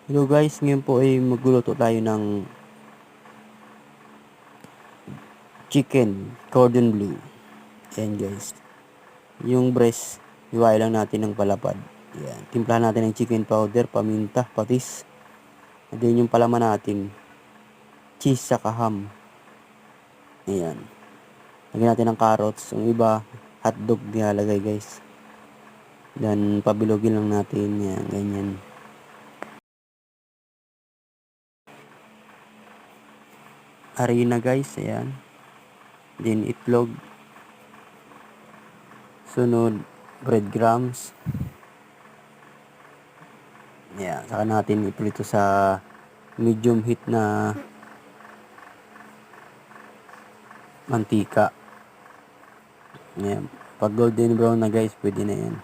Hello guys, ngayon po ay magluluto tayo ng chicken cordon bleu. Ayan guys. Yung breast, hiwain lang natin ng palapad. Ayan. Timplahan natin ng chicken powder, paminta, patis. And then yung palaman natin, cheese sa ham. Ayan. Lagyan natin ng carrots. Yung iba, hotdog nilalagay guys. Then pabilogin lang natin. Ayan, ganyan. Harina guys, ayan. Then itlog. Sunod, breadcrumbs. Ayan, saka natin iprito sa medium heat na mantika. Ayan. Pag golden brown na guys, pwede na yan.